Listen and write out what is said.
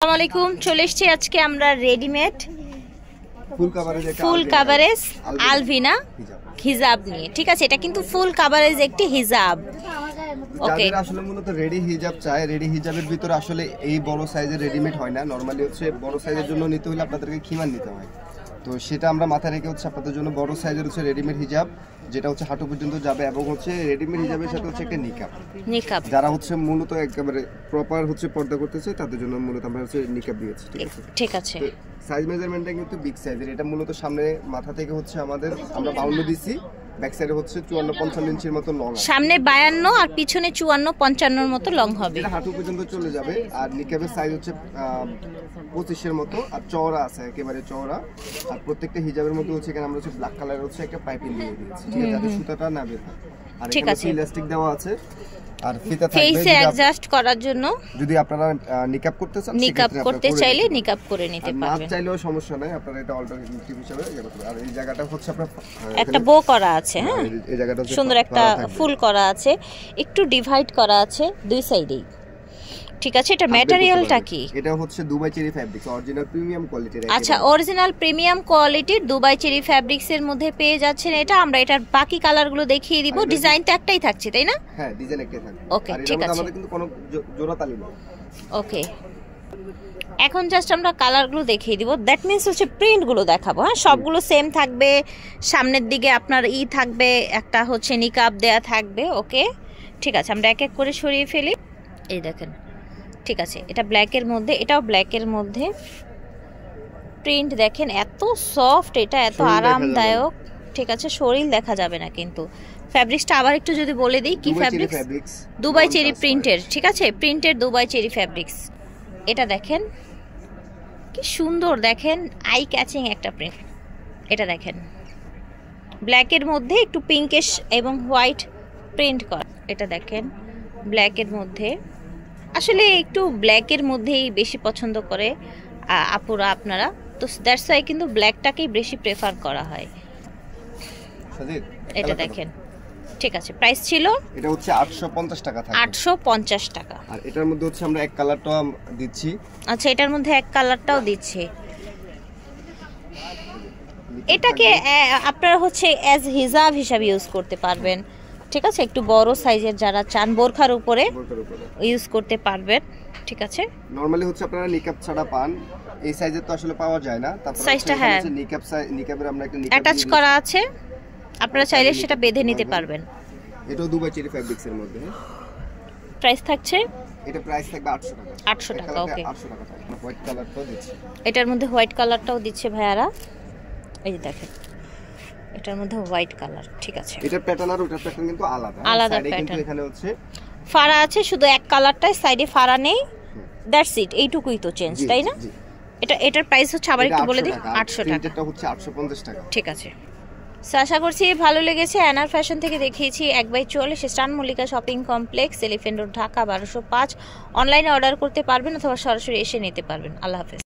আসসালামু আলাইকুম, চলে এসেছি আজকে আমরা রেডিমেড ফুল কাভারেজ আলভিনা হিজাব নিয়ে। ঠিক আছে, এটা কিন্তু ফুল কাভারেজ একটি হিজাব। ওকে, যারা আসলে মূলত রেডি হিজাব চায়, রেডি হিজাবের ভিতরে আসলে এই বড় সাইজের রেডিমেড হয় না। নরমালি হচ্ছে বড় সাইজের জন্য নিতে হলে আপনাদেরকে খিমার নিতে হয়। তো সেটা আমরা মাথায় রেখে হচ্ছে আপনাদের জন্য বড় সাইজের হচ্ছে রেডিমেড হিজাব, যেটা হচ্ছে হাঁটু পর্যন্ত যাবে, এবং হচ্ছে রেডিমেড হিজাবের সাথে হচ্ছে একটা নিকাব। যারা হচ্ছে মূলত একেবারে প্রপার হচ্ছে পর্দা করতেছে তাদের জন্য মূলত আমরা হচ্ছে নিকাব দিয়েছি। ঠিক আছে, সাইজ মেজারমেন্টটা কিন্তু বিগ সাইজের। এটা মূলত সামনে মাথা থেকে হচ্ছে আমাদের আমরা 52 দিছি, ব্যাক সাইডে হচ্ছে 54-55 ইঞ্চির মতো লং, সামনে 52 আর পিছনে 54-55 মতো লং হবে। এটা হাঁটু পর্যন্ত চলে যাবে। আর নিকাবের সাইজ হচ্ছে 25 এর মতো, আর চওড়া আছে, একেবারে চওড়া। আর প্রত্যেকটা হিজাবের মধ্যে হচ্ছে এখানে আমরা হচ্ছে ব্ল্যাক কালারের হচ্ছে একটা পাইপিং দিয়ে দিয়েছি, ঠিক আছে, যাতে সুতাটা না বের হয়। আর এখানে ইলাস্টিক দেওয়া আছে, আর ফিতা থাকবে ফেসে অ্যাডজাস্ট করার জন্য। যদি আপনারা নিকাব করতে চান, নিকাব করতে চাইলে নিকাব করে নিতে পারবেন, না চাইলেও সমস্যা নাই, আপনারা এটা অল্টারনেটিভ হিসেবে ইয়ে করতে পারেন। আর এই জায়গাটা হচ্ছে আপনার একটা বো করা আছে, হ্যাঁ, এই জায়গাটা সুন্দর একটা ফুল করা আছে, একটু ডিভাইড করা আছে দুই সাইডেই। ঠিক আছে, এটা ম্যাটেরিয়ালটা কি? এটা হচ্ছে Dubai cherry fabrics, original premium কোয়ালিটির। আচ্ছা, অরিজিনাল প্রিমিয়াম কোয়ালিটির দুবাই চেরি ফ্যাব্রিক্স এর মধ্যে পেয়ে যাচ্ছেন এটা। আমরা এটার বাকি কালারগুলো দেখিয়ে দিব। ডিজাইনটা একটাই থাকছে, তাই না? হ্যাঁ, ডিজাইন একটাই থাকবে। ওকে, ঠিক আছে, আমাদের কিন্তু কোনো জোড়া তালি নেই। ওকে, এখন জাস্ট আমরা কালারগুলো দেখিয়ে দিব। দ্যাট মিন্স হচ্ছে প্রিন্টগুলো দেখাবো। হ্যাঁ, সবগুলো সেম থাকবে। সামনের দিকে আপনার থাকবে, একটা হচ্ছে নিকাব দেয়া থাকবে। ওকে, ঠিক আছে, আমরা এক এক করে সরিয়ে ফেলি। এই দেখেন, ঠিক আছে, এটা ব্ল্যাকের মধ্যে, এটাও ব্ল্যাকের মধ্যে। প্রিন্ট দেখেন, এত সফট, এটা এত আরামদায়ক। ঠিক আছে, শরীর দেখা যাবে না কিন্তু। ফ্যাব্রিক্সটা আবার একটু যদি বলে দিই, কি ফ্যাব্রিক্স? দুবাই চেরি প্রিন্টের। ঠিক আছে, প্রিন্টের দুবাই চেরি ফ্যাব্রিক্স। এটা দেখেন কি সুন্দর, দেখেন আই ক্যাচিং একটা প্রিন্ট। এটা দেখেন ব্ল্যাকের মধ্যে একটু পিঙ্কিশ এবং হোয়াইট প্রিন্ট করা। এটা দেখেন ব্ল্যাকের মধ্যে, আসলে একটু ব্ল্যাকের মধ্যেই বেশি পছন্দ করে আপুরা আপনারা, তো দ্যাটস ওয়াই কিন্তু ব্ল্যাকটাকেই বেশি প্রেফার করা হয়। এটা দেখেন, ঠিক আছে, প্রাইস ছিল এটা হচ্ছে 850 টাকা থাকবে, 850 টাকা। আর এটার মধ্যে হচ্ছে আমরা এক কালারটা দিচ্ছি। আচ্ছা, এটার মধ্যে এক কালারটাও দিচ্ছে। এটাকে আপনারা হচ্ছে অ্যাজ হিজাব হিসাবে ইউজ করতে পারবেন। ঠিক আছে, একটু বড় সাইজের যারা চান বোরখার উপরে ইউজ করতে পারবেন। ঠিক আছে, নরমালি হচ্ছে আপনারা নিকাব ছাড়া পান, এই সাইজের তো আসলে পাওয়া যায় না। তারপর সাইজটা, হ্যাঁ, নিকাবের আমরা একটা নিকাব অ্যাটাচ করা আছে, আপনারা চাইলে সেটা বেঁধে নিতে পারবেন। এটাও দুবাই চেরি ফ্যাব্রিক্স এর মধ্যে। প্রাইস থাকছে, এটা প্রাইস থাকবে 800 টাকা। 800 টাকা। ওকে, 800 টাকা থাকবে। হোয়াইট কালারটাও দিচ্ছি, এটার মধ্যে হোয়াইট কালারটাও দিচ্ছে ভাইয়ারা। এই যে দেখেন, এটার মধ্যে হোয়াইট কালার। ঠিক আছে, এটা প্যাটার্ন আর ওটার প্যাটার্ন কিন্তু আলাদা প্যাটার্ন। কিন্তু এখানে হচ্ছে ফাড়া আছে, শুধু এক কালারটাই, সাইডে ফাড়া নেই। দ্যাটস ইট, এইটুকুই তো চেঞ্জ, তাই না? এটার প্রাইস হচ্ছে, আবার একটু বলে দিই, 800 টাকা। এটা হচ্ছে 850 টাকা। ঠিক আছে, আশা করছি ভালো লেগেছে। অ্যানার ফ্যাশন থেকে দেখিয়েছি 1/44 স্টান Mallika shopping complex, elephant road, Dhaka 1205। অনলাইনে অর্ডার করতে পারবেন অথবা সরাসরি এসে নিতে পারবেন। আল্লাহ হাফেজ।